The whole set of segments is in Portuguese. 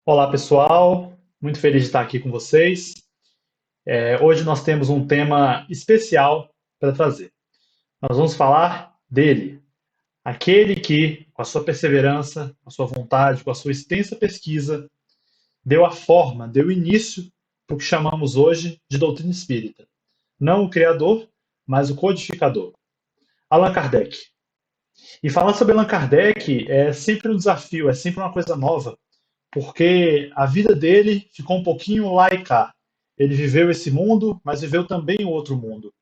Olá, pessoal. Muito feliz de estar aqui com vocês. Hoje nós temos um tema especial para trazer. Nós vamos falar dele, aquele que, com a sua perseverança, com a sua vontade, com a sua extensa pesquisa, deu a forma, deu início para o que chamamos hoje de doutrina espírita. Não o criador, mas o codificador, Allan Kardec. E falar sobre Allan Kardec é sempre um desafio, é sempre uma coisa nova, porque a vida dele ficou um pouquinho lá e cá. Ele viveu esse mundo, mas viveu também o outro mundo.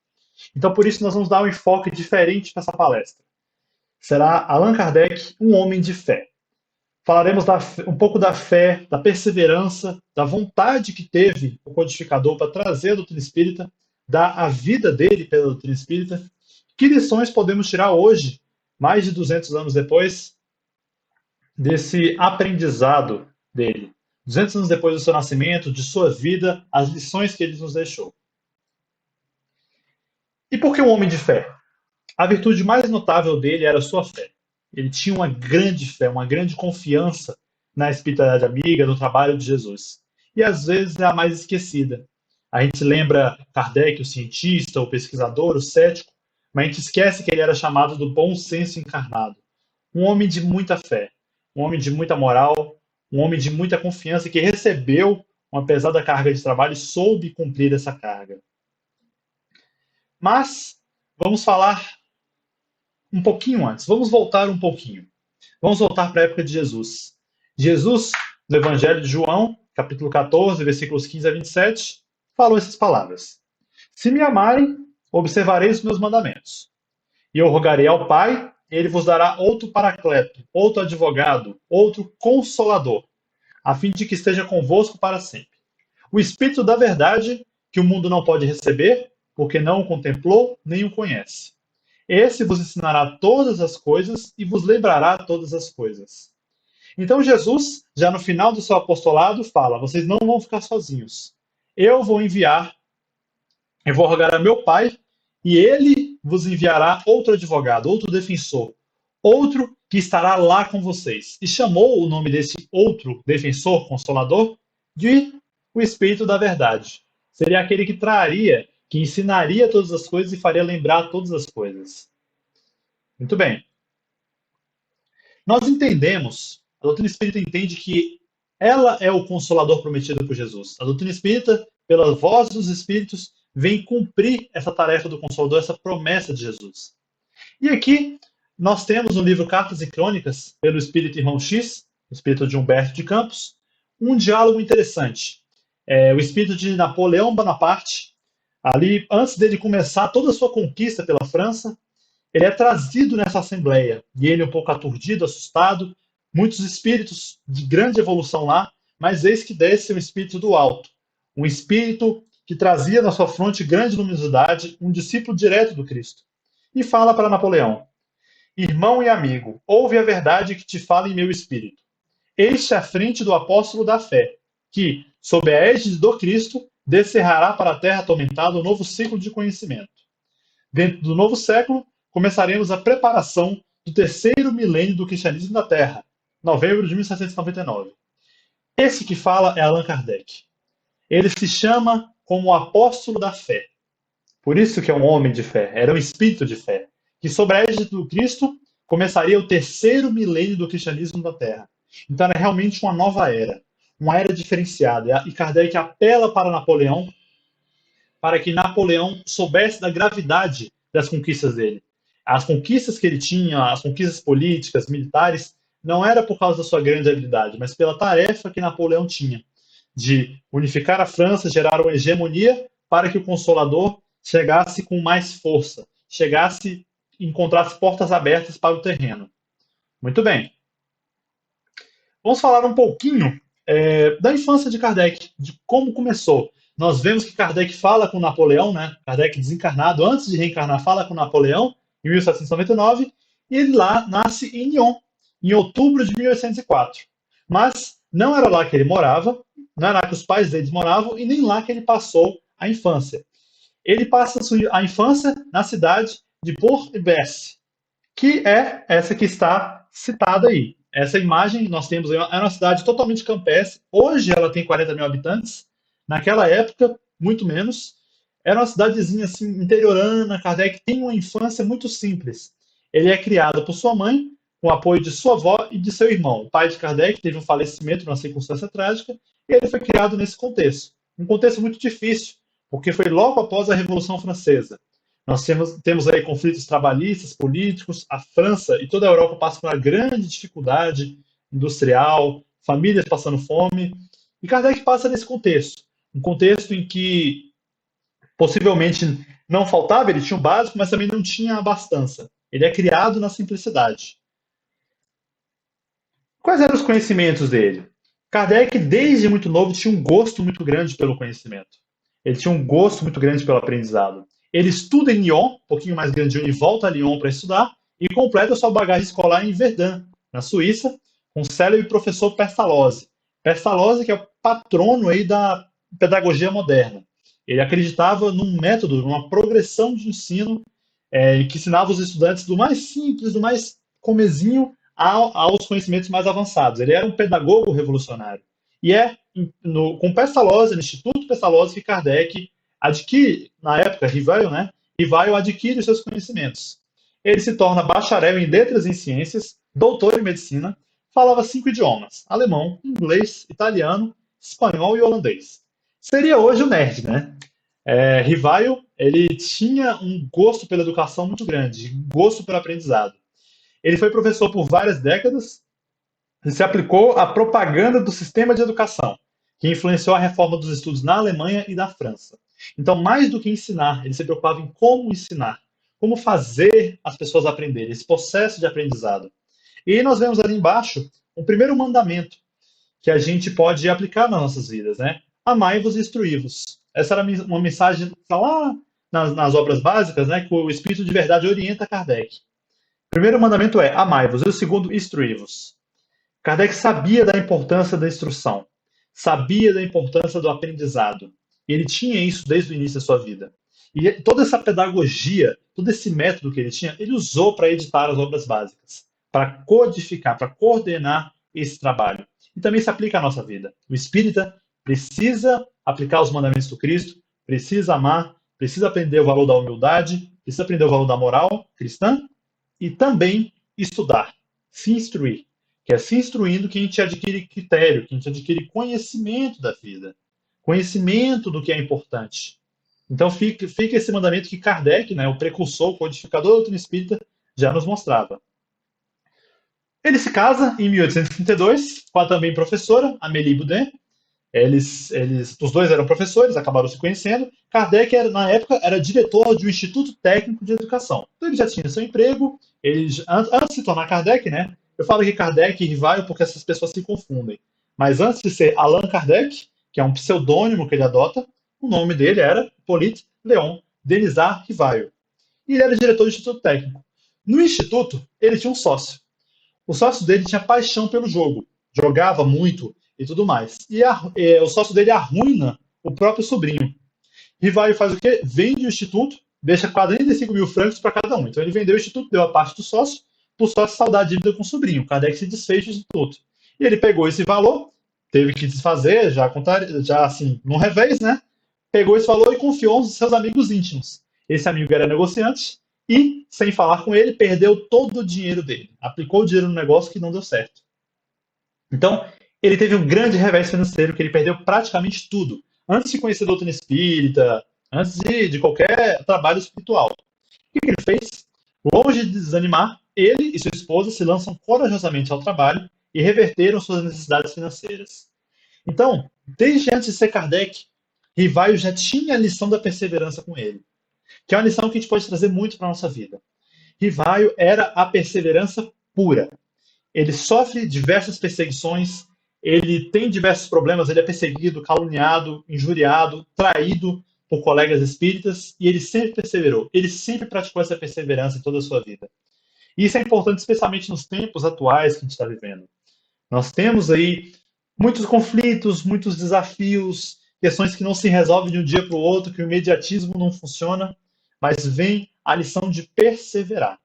Então, por isso, nós vamos dar um enfoque diferente para essa palestra. Será Allan Kardec, um homem de fé. Falaremos um pouco da fé, da perseverança, da vontade que teve o codificador para trazer a doutrina espírita, da a vida dele pela doutrina espírita. Que lições podemos tirar hoje, mais de 200 anos depois, desse aprendizado dele? 200 anos depois do seu nascimento, de sua vida, as lições que ele nos deixou. E por que um homem de fé? A virtude mais notável dele era a sua fé. Ele tinha uma grande fé, uma grande confiança na espiritualidade amiga, no trabalho de Jesus. E às vezes é a mais esquecida. A gente lembra Kardec, o cientista, o pesquisador, o cético, mas a gente esquece que ele era chamado do bom senso encarnado. Um homem de muita fé, um homem de muita moral, um homem de muita confiança que recebeu uma pesada carga de trabalho e soube cumprir essa carga. Mas vamos falar um pouquinho antes, vamos voltar um pouquinho. Vamos voltar para a época de Jesus. Jesus, no Evangelho de João, capítulo 14, versículos 15 a 27, falou essas palavras: Se me amarem, observareis os meus mandamentos. E eu rogarei ao Pai, ele vos dará outro paracleto, outro advogado, outro consolador, a fim de que esteja convosco para sempre. O Espírito da verdade, que o mundo não pode receber, porque não o contemplou, nem o conhece. Esse vos ensinará todas as coisas e vos lembrará todas as coisas. Então Jesus, já no final do seu apostolado, fala: vocês não vão ficar sozinhos. Eu vou enviar, eu vou rogar a meu Pai, e ele vos enviará outro advogado, outro defensor, outro que estará lá com vocês. E chamou o nome desse outro defensor, consolador, de o Espírito da Verdade. Seria aquele que traria, que ensinaria todas as coisas e faria lembrar todas as coisas. Muito bem. Nós entendemos, a doutrina espírita entende que ela é o consolador prometido por Jesus. A doutrina espírita, pela voz dos espíritos, vem cumprir essa tarefa do consolador, essa promessa de Jesus. E aqui nós temos no livro Cartas e Crônicas, pelo espírito Irmão X, o espírito de Humberto de Campos, um diálogo interessante. O espírito de Napoleão Bonaparte, ali, antes dele começar toda a sua conquista pela França, ele é trazido nessa assembleia, e ele um pouco aturdido, assustado, muitos espíritos de grande evolução lá, mas eis que desce um espírito do alto, um espírito que trazia na sua fronte grande luminosidade, um discípulo direto do Cristo, e fala para Napoleão: Irmão e amigo, ouve a verdade que te fala em meu espírito. Este é a frente do apóstolo da fé, que, sob a égide do Cristo, descerrará para a terra atormentada um novo ciclo de conhecimento. Dentro do novo século, começaremos a preparação do terceiro milênio do cristianismo na Terra, novembro de 1799. Esse que fala é Allan Kardec. Ele se chama como o apóstolo da fé. Por isso que é um homem de fé, era um espírito de fé, que sob a égide do Cristo começaria o terceiro milênio do cristianismo na Terra. Então era realmente uma era diferenciada. E Kardec apela para Napoleão, para que Napoleão soubesse da gravidade das conquistas dele. As conquistas que ele tinha, as conquistas políticas, militares, não era por causa da sua grande habilidade, mas pela tarefa que Napoleão tinha de unificar a França, gerar uma hegemonia para que o Consolador chegasse com mais força, chegasse e encontrasse portas abertas para o terreno. Muito bem. Vamos falar um pouquinho da infância de Kardec, de como começou. Nós vemos que Kardec fala com Napoleão, né? Kardec desencarnado, antes de reencarnar, fala com Napoleão, em 1799, e ele lá nasce em Lyon, em outubro de 1804. Mas não era lá que ele morava, não era lá que os pais dele moravam, e nem lá que ele passou a infância. Ele passa a infância na cidade de Bourg-en-Bresse, que é essa que está citada aí. essa imagem nós temos aí, era uma cidade totalmente campestre. Hoje ela tem 40 mil habitantes. Naquela época, muito menos. Era uma cidadezinha assim, interiorana. Kardec tem uma infância muito simples. Ele é criado por sua mãe, com o apoio de sua avó e de seu irmão. O pai de Kardec teve um falecimento numa circunstância trágica e ele foi criado nesse contexto. Um contexto muito difícil, porque foi logo após a Revolução Francesa. Nós temos aí conflitos trabalhistas, políticos, a França e toda a Europa passam por uma grande dificuldade industrial, famílias passando fome, e Kardec passa nesse contexto, um contexto em que possivelmente não faltava, ele tinha o básico, mas também não tinha a abastança. Ele é criado na simplicidade. Quais eram os conhecimentos dele? Kardec, desde muito novo, tinha um gosto muito grande pelo conhecimento. Ele tinha um gosto muito grande pelo aprendizado. Ele estuda em Lyon, um pouquinho mais grandinho, e volta a Lyon para estudar, e completa sua bagagem escolar em Verdun, na Suíça, com o célebre professor Pestalozzi. Pestalozzi, que é o patrono aí da pedagogia moderna. Ele acreditava num método, numa progressão de ensino que ensinava os estudantes do mais simples, do mais comezinho, aos conhecimentos mais avançados. Ele era um pedagogo revolucionário. E é com Pestalozzi, no Instituto Pestalozzi, que Kardec adquire, na época, Rivail, né? Rivail adquire os seus conhecimentos. Ele se torna bacharel em letras e ciências, doutor em medicina, falava 5 idiomas: alemão, inglês, italiano, espanhol e holandês. Seria hoje o nerd, né? Rivail, ele tinha um gosto pela educação muito grande, um gosto pelo aprendizado. Ele foi professor por várias décadas e se aplicou à propaganda do sistema de educação, que influenciou a reforma dos estudos na Alemanha e na França. Então, mais do que ensinar, ele se preocupava em como ensinar, como fazer as pessoas aprenderem, esse processo de aprendizado. E nós vemos ali embaixo um primeiro mandamento que a gente pode aplicar nas nossas vidas, né? Amai-vos e instruí-vos. Essa era uma mensagem que está lá nas obras básicas, né? Que o Espírito de Verdade orienta Kardec. O primeiro mandamento é amai-vos, e o segundo, instruí-vos. Kardec sabia da importância da instrução, sabia da importância do aprendizado. E ele tinha isso desde o início da sua vida. E toda essa pedagogia, todo esse método que ele tinha, ele usou para editar as obras básicas, para codificar, para coordenar esse trabalho. E também se aplica à nossa vida. O espírita precisa aplicar os mandamentos do Cristo, precisa amar, precisa aprender o valor da humildade, precisa aprender o valor da moral cristã e também estudar, se instruir. Que é se instruindo que a gente adquire critério, que a gente adquire conhecimento da vida, conhecimento do que é importante. Então fica esse mandamento que Kardec, né, o precursor, o codificador da doutrina espírita, já nos mostrava. Ele se casa em 1832 com a também professora, Amélie Boudin. Os dois eram professores, acabaram se conhecendo. Kardec, na época, era diretor de um Instituto Técnico de Educação. Então ele já tinha seu emprego. Antes de se tornar Kardec, né? Eu falo que Kardec e Rivaio porque essas pessoas se confundem. Mas antes de ser Allan Kardec, que é um pseudônimo que ele adota, o nome dele era Hippolyte Léon Denisard Rivaio. E ele era diretor do Instituto Técnico. No Instituto, ele tinha um sócio. O sócio dele tinha paixão pelo jogo, jogava muito e tudo mais. E o sócio dele arruina o próprio sobrinho. Rivaio faz o quê? Vende o instituto, deixa 45 mil francos para cada um. Então ele vendeu o instituto, deu a parte do sócio, para o sócio saldar a dívida com o sobrinho. Kardec se desfez do instituto. E ele pegou esse valor, teve que desfazer, já assim, num revés, né? Pegou esse valor e confiou aos seus amigos íntimos. Esse amigo era negociante e, sem falar com ele, perdeu todo o dinheiro dele. Aplicou o dinheiro no negócio que não deu certo. Então, ele teve um grande revés financeiro, que ele perdeu praticamente tudo. Antes de conhecer a doutrina espírita, antes de qualquer trabalho espiritual. O que ele fez? Longe de desanimar, ele e sua esposa se lançam corajosamente ao trabalho e reverteram suas necessidades financeiras. Então, desde antes de ser Kardec, Rivaio já tinha a lição da perseverança com ele, que é uma lição que a gente pode trazer muito para a nossa vida. Rivaio era a perseverança pura. Ele sofre diversas perseguições, ele tem diversos problemas, ele é perseguido, caluniado, injuriado, traído por colegas espíritas, e ele sempre perseverou. Ele sempre praticou essa perseverança em toda a sua vida. E isso é importante, especialmente nos tempos atuais que a gente está vivendo. Nós temos aí muitos conflitos, muitos desafios, questões que não se resolvem de um dia para o outro, que o imediatismo não funciona, mas vem a lição de perseverar.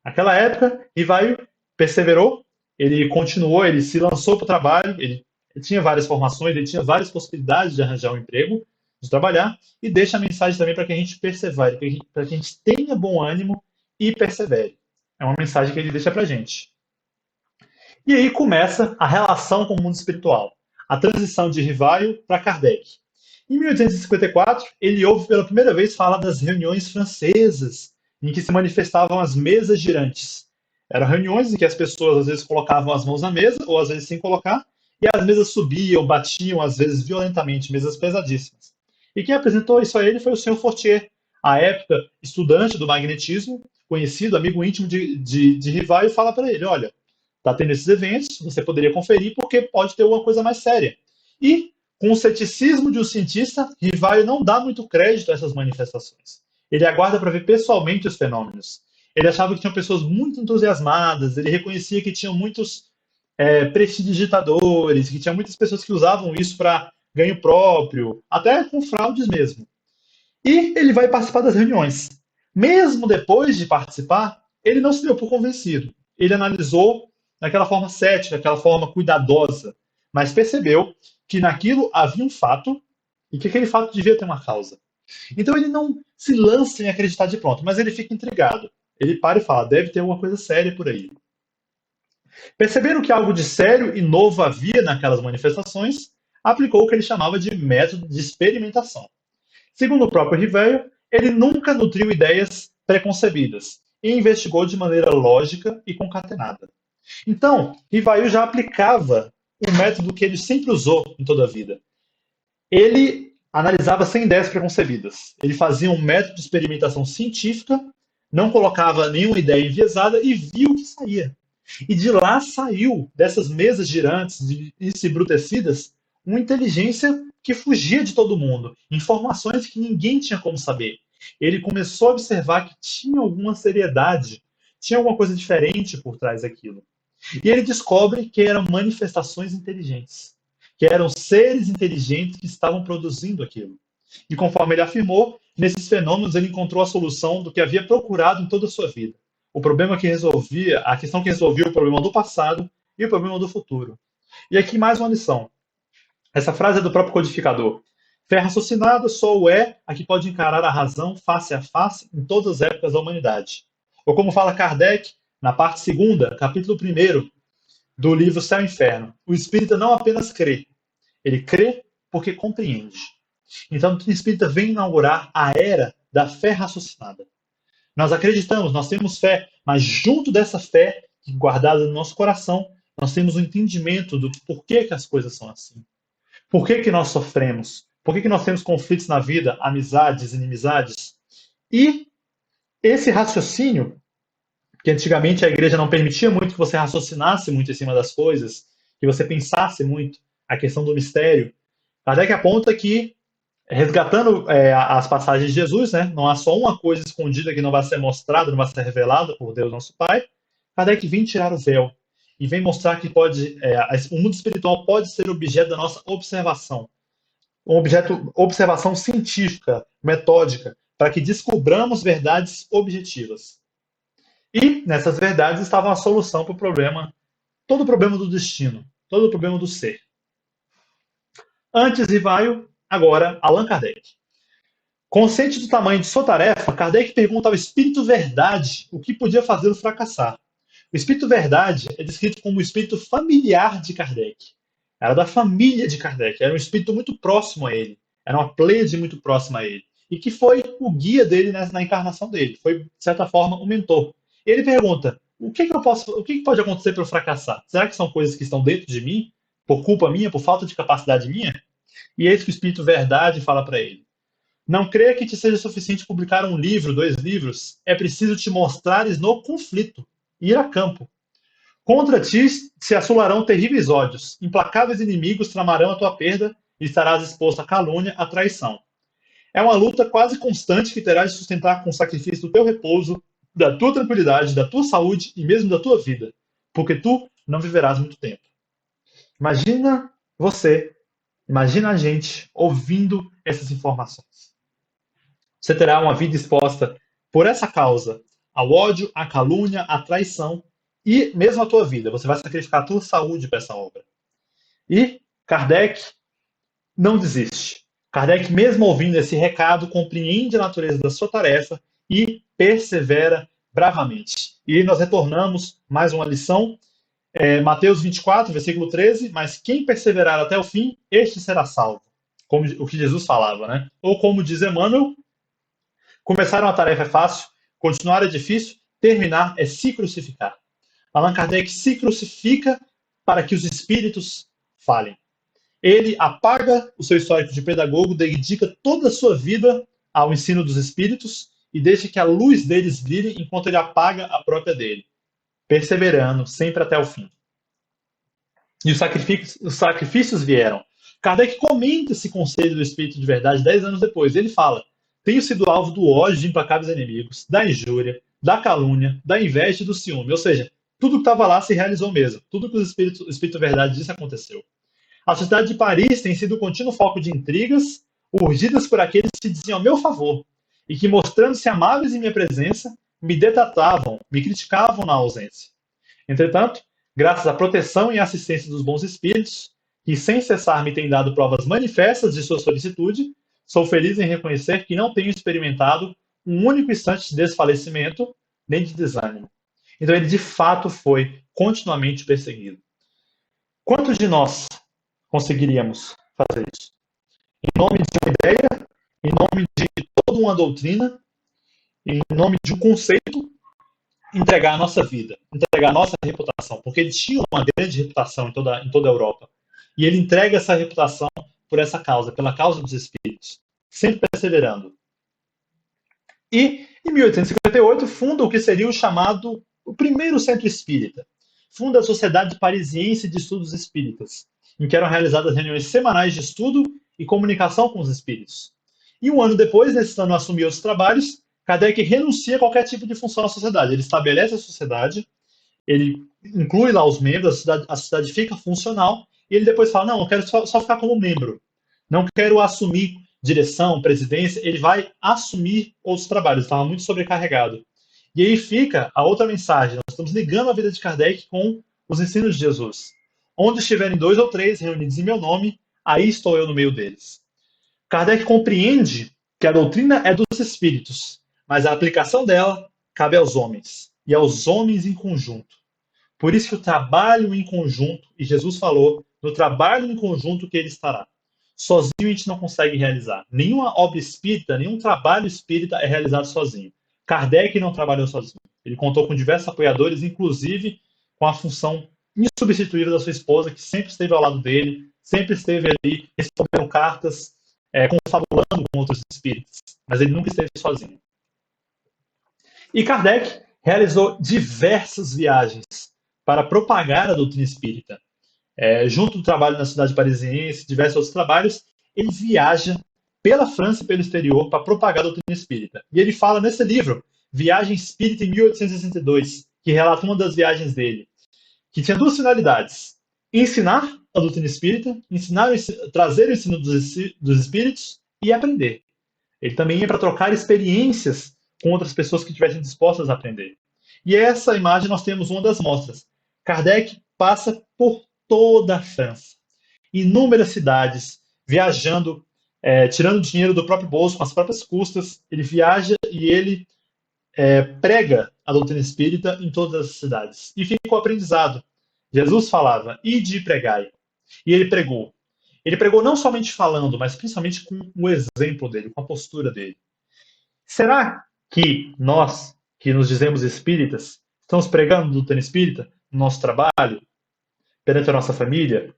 Naquela época, Rivaio perseverou, Ele continuou, ele se lançou para o trabalho, ele tinha várias formações, ele tinha várias possibilidades de arranjar um emprego, de trabalhar, e deixa a mensagem também para que a gente persevere, para que a gente tenha bom ânimo e persevere. É uma mensagem que ele deixa para a gente. E aí começa a relação com o mundo espiritual, a transição de Rivaio para Kardec. Em 1854, ele ouve pela primeira vez falar das reuniões francesas, em que se manifestavam as mesas girantes. Eram reuniões em que as pessoas às vezes colocavam as mãos na mesa, ou às vezes sem colocar, e as mesas subiam, batiam, às vezes violentamente, mesas pesadíssimas. E quem apresentou isso a ele foi o Sr. Fortier, à época estudante do magnetismo, conhecido, amigo íntimo de Rivaio, e fala para ele: olha, está tendo esses eventos, você poderia conferir porque pode ter alguma coisa mais séria. E, com o ceticismo de um cientista, Rivaio não dá muito crédito a essas manifestações. Ele aguarda para ver pessoalmente os fenômenos. Ele achava que tinham pessoas muito entusiasmadas, ele reconhecia que tinham muitos prestidigitadores, que tinha muitas pessoas que usavam isso para ganho próprio, até com fraudes mesmo. E ele vai participar das reuniões. Mesmo depois de participar, ele não se deu por convencido. Ele analisou daquela forma cética, daquela forma cuidadosa, mas percebeu que naquilo havia um fato e que aquele fato devia ter uma causa. Então ele não se lança em acreditar de pronto, mas ele fica intrigado. Ele para e fala: deve ter alguma coisa séria por aí. Percebendo que algo de sério e novo havia naquelas manifestações, aplicou o que ele chamava de método de experimentação. Segundo o próprio Riveio, ele nunca nutriu ideias preconcebidas e investigou de maneira lógica e concatenada. Então, Rivail já aplicava um método que ele sempre usou em toda a vida. Ele analisava sem ideias preconcebidas. Ele fazia um método de experimentação científica, não colocava nenhuma ideia enviesada e via o que saía. E de lá saiu, dessas mesas girantes e embrutecidas, uma inteligência que fugia de todo mundo, informações que ninguém tinha como saber. Ele começou a observar que tinha alguma seriedade, tinha alguma coisa diferente por trás daquilo. E ele descobre que eram manifestações inteligentes, que eram seres inteligentes que estavam produzindo aquilo. E conforme ele afirmou, nesses fenômenos ele encontrou a solução do que havia procurado em toda a sua vida. O problema que resolvia, a questão que resolvia o problema do passado e o problema do futuro. E aqui mais uma lição. Essa frase é do próprio codificador. Fé raciocinada só o é a que pode encarar a razão face a face em todas as épocas da humanidade. Ou como fala Kardec, na parte segunda, capítulo 1 do livro Céu e Inferno, o espírita não apenas crê, ele crê porque compreende. Então, o espírita vem inaugurar a era da fé raciocinada. Nós acreditamos, nós temos fé, mas junto dessa fé, guardada no nosso coração, nós temos o entendimento do porquê que as coisas são assim. Por que nós sofremos? Por que nós temos conflitos na vida, amizades, inimizades? E esse raciocínio, que antigamente a igreja não permitia muito que você raciocinasse muito em cima das coisas, que você pensasse muito a questão do mistério, Kardec aponta que, resgatando as passagens de Jesus, né, não há só uma coisa escondida que não vai ser mostrada, não vai ser revelada por Deus nosso Pai. Kardec vem tirar o véu e vem mostrar que o mundo espiritual pode ser objeto da nossa observação, observação científica, metódica, para que descobramos verdades objetivas. E nessas verdades estava a solução para o problema, todo o problema do destino, todo o problema do ser. Antes Rivaio, agora Allan Kardec. Consciente do tamanho de sua tarefa, Kardec pergunta ao Espírito Verdade o que podia fazê-lo fracassar. O Espírito Verdade é descrito como o espírito familiar de Kardec. Era da família de Kardec, era um espírito muito próximo a ele, era uma pleiade muito próxima a ele, e que foi o guia dele na encarnação dele, foi, de certa forma, um mentor. E ele pergunta, o que pode acontecer para eu fracassar? Será que são coisas que estão dentro de mim, por culpa minha, por falta de capacidade minha? E eis que o Espírito Verdade fala para ele, não creia que te seja suficiente publicar um livro, 2 livros, é preciso te mostrares no conflito, ir a campo. Contra ti se assolarão terríveis ódios, implacáveis inimigos tramarão a tua perda e estarás exposto à calúnia, à traição. É uma luta quase constante que terás de sustentar com o sacrifício do teu repouso, da tua tranquilidade, da tua saúde e mesmo da tua vida, porque tu não viverás muito tempo. Imagina você, imagina a gente ouvindo essas informações. Você terá uma vida exposta por essa causa ao ódio, à calúnia, à traição, e mesmo a tua vida. Você vai sacrificar a tua saúde para essa obra. E Kardec não desiste. Kardec, mesmo ouvindo esse recado, compreende a natureza da sua tarefa e persevera bravamente. E nós retornamos mais uma lição, Mateus 24, versículo 13, mas quem perseverar até o fim, este será salvo. Como o que Jesus falava, né? Ou como diz Emmanuel, começar uma tarefa é fácil, continuar é difícil, terminar é se crucificar. Allan Kardec se crucifica para que os espíritos falem. Ele apaga o seu histórico de pedagogo, dedica toda a sua vida ao ensino dos espíritos e deixa que a luz deles brilhe enquanto ele apaga a própria dele, perseverando sempre até o fim. E os sacrifícios vieram. Kardec comenta esse conselho do Espírito de Verdade 10 anos depois. Ele fala: tenho sido alvo do ódio de implacáveis inimigos, da injúria, da calúnia, da inveja e do ciúme. Ou seja, tudo que estava lá se realizou mesmo. Tudo que o Espírito de Verdade disse aconteceu. A sociedade de Paris tem sido um contínuo foco de intrigas, urdidas por aqueles que se diziam a meu favor, e que, mostrando-se amáveis em minha presença, me detratavam, me criticavam na ausência. Entretanto, graças à proteção e assistência dos bons espíritos, que sem cessar me têm dado provas manifestas de sua solicitude, sou feliz em reconhecer que não tenho experimentado um único instante de desfalecimento, nem de desânimo. Então ele de fato foi continuamente perseguido. Quantos de nós conseguiríamos fazer isso? Em nome de uma ideia, em nome de toda uma doutrina, em nome de um conceito, entregar a nossa vida, entregar a nossa reputação, porque ele tinha uma grande reputação em toda a Europa. E ele entrega essa reputação por essa causa, pela causa dos espíritos, sempre perseverando. E, em 1858, funda o que seria o primeiro centro espírita. Funda a Sociedade Parisiense de Estudos Espíritas, em que eram realizadas reuniões semanais de estudo e comunicação com os espíritos. E um ano depois, necessitando assumir outros trabalhos, Kardec renuncia a qualquer tipo de função na sociedade. Ele estabelece a sociedade, ele inclui lá os membros, a sociedade fica funcional, e ele depois fala, não, eu quero só ficar como membro. Não quero assumir direção, presidência, ele vai assumir outros trabalhos, estava muito sobrecarregado. E aí fica a outra mensagem, nós estamos ligando a vida de Kardec com os ensinos de Jesus. Onde estiverem 2 ou 3 reunidos em meu nome, aí estou eu no meio deles. Kardec compreende que a doutrina é dos espíritos, mas a aplicação dela cabe aos homens, e aos homens em conjunto. Por isso que o trabalho em conjunto, e Jesus falou, no trabalho em conjunto que ele estará. Sozinho a gente não consegue realizar. Nenhuma obra espírita, nenhum trabalho espírita é realizado sozinho. Kardec não trabalhou sozinho. Ele contou com diversos apoiadores, inclusive com a função insubstituível da sua esposa, que sempre esteve ao lado dele, sempre esteve ali, respondendo cartas, confabulando com outros espíritos. Mas ele nunca esteve sozinho. E Kardec realizou diversas viagens para propagar a doutrina espírita. Junto do trabalho na cidade parisiense, diversos outros trabalhos, ele viaja pela França e pelo exterior para propagar a doutrina espírita. E ele fala nesse livro, Viagem Espírita em 1862, que relata uma das viagens dele, que tinha 2 finalidades: ensinar a doutrina espírita, trazer o ensino dos espíritos e aprender. Ele também ia para trocar experiências com outras pessoas que estivessem dispostas a aprender. E essa imagem nós temos uma das mostras. Kardec passa por toda a França, inúmeras cidades, viajando, tirando dinheiro do próprio bolso, com as próprias custas. Ele viaja e ele prega a doutrina espírita em todas as cidades. E fica o aprendizado. Jesus falava, ide e pregai. E ele pregou. Ele pregou não somente falando, mas principalmente com o exemplo dele, com a postura dele. Será que nós, que nos dizemos espíritas, estamos pregando a doutrina espírita no nosso trabalho, perante a nossa família,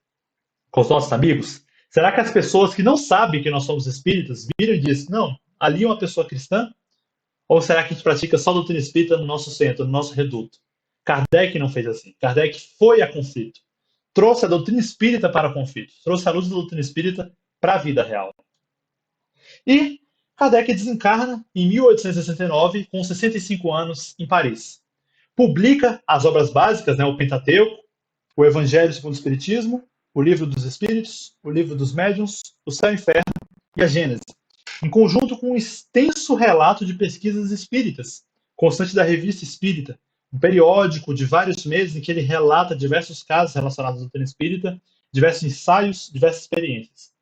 com os nossos amigos? Será que as pessoas que não sabem que nós somos espíritas viram e dizem, não, ali é uma pessoa cristã? Ou será que a gente pratica só a doutrina espírita no nosso centro, no nosso reduto? Kardec não fez assim. Kardec foi a conflito. Trouxe a doutrina espírita para o conflito. Trouxe a luz da doutrina espírita para a vida real. E Kardec desencarna em 1869, com 65 anos, em Paris. Publica as obras básicas, o Pentateuco, o Evangelho segundo o Espiritismo, o Livro dos Espíritos, o Livro dos Médiuns, o Céu e o Inferno e a Gênese, em conjunto com um extenso relato de pesquisas espíritas, constante da Revista Espírita, um periódico de vários meses em que ele relata diversos casos relacionados à doutrina espírita, diversos ensaios, diversas experiências.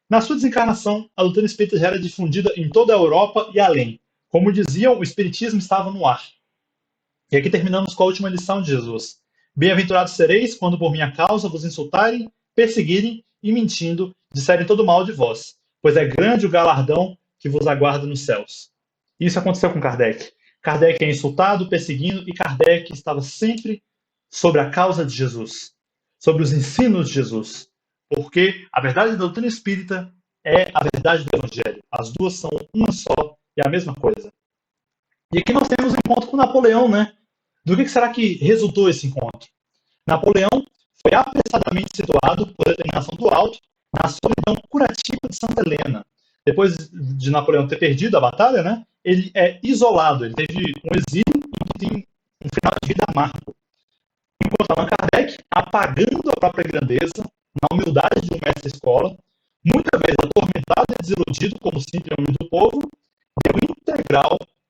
Na sua desencarnação, a doutrina espírita já era difundida em toda a Europa e além. Como diziam, o espiritismo estava no ar. E aqui terminamos com a última lição de Jesus. Bem-aventurados sereis quando por minha causa vos insultarem, perseguirem e mentindo disserem todo mal de vós, pois é grande o galardão que vos aguarda nos céus. Isso aconteceu com Kardec. Kardec é insultado, perseguindo, e Kardec estava sempre sobre a causa de Jesus, sobre os ensinos de Jesus, porque a verdade da doutrina espírita é a verdade do Evangelho. As duas são uma só e a mesma coisa. E aqui nós temos um encontro com Napoleão, né? Do que será que resultou esse encontro? Napoleão foi apressadamente situado, por determinação do alto, na solidão curativa de Santa Helena. Depois de Napoleão ter perdido a batalha, né, ele é isolado, ele teve um exílio e tem um final de vida amargo. Enquanto Allan Kardec, apagando a própria grandeza, na humildade de um mestre-escola, muitas vezes atormentado e desiludido como simples homem do povo, deu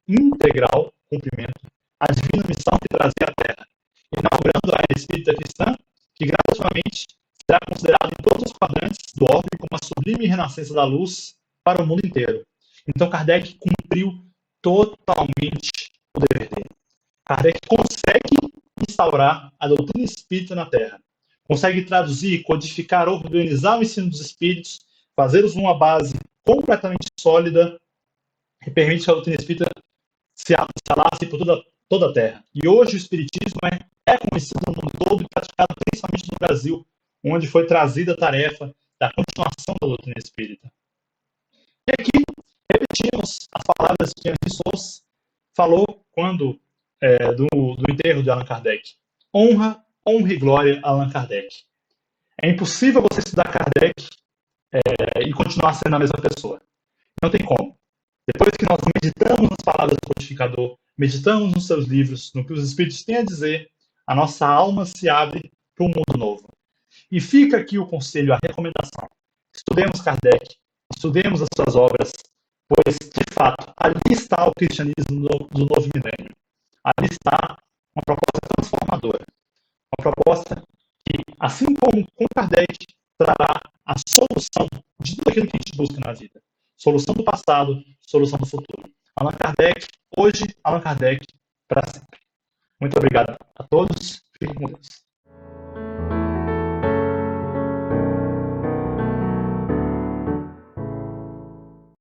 integral cumprimento à divina missão que trazia à Terra, inaugurando a era espírita cristã, que gradativamente será considerada em todos os quadrantes do orbe como a sublime renascença da luz para o mundo inteiro. Então Kardec cumpriu totalmente o dever dele. Kardec consegue instaurar a doutrina espírita na Terra, consegue traduzir, codificar, organizar o ensino dos espíritos, fazê-los numa base completamente sólida que permite que a doutrina espírita se alasse por toda a Terra. E hoje o espiritismo é conhecido no mundo todo e praticado principalmente no Brasil, onde foi trazida a tarefa da continuação da doutrina espírita. E aqui repetimos as palavras que Henri Souza falou quando do enterro de Allan Kardec. Honra e glória a Allan Kardec. É impossível você estudar Kardec e continuar sendo a mesma pessoa. Não tem como. Depois que nós meditamos nas palavras do codificador, meditamos nos seus livros, no que os Espíritos têm a dizer, a nossa alma se abre para um mundo novo. E fica aqui o conselho, a recomendação. Estudemos Kardec, estudemos as suas obras, pois, de fato, ali está o cristianismo do novo milênio. Ali está uma proposta transformadora. Uma proposta que, assim como com Kardec, trará a solução de tudo aquilo que a gente busca na vida. Solução do passado, solução do futuro. Allan Kardec, hoje, Allan Kardec, para sempre. Muito obrigado a todos. Fiquem com Deus.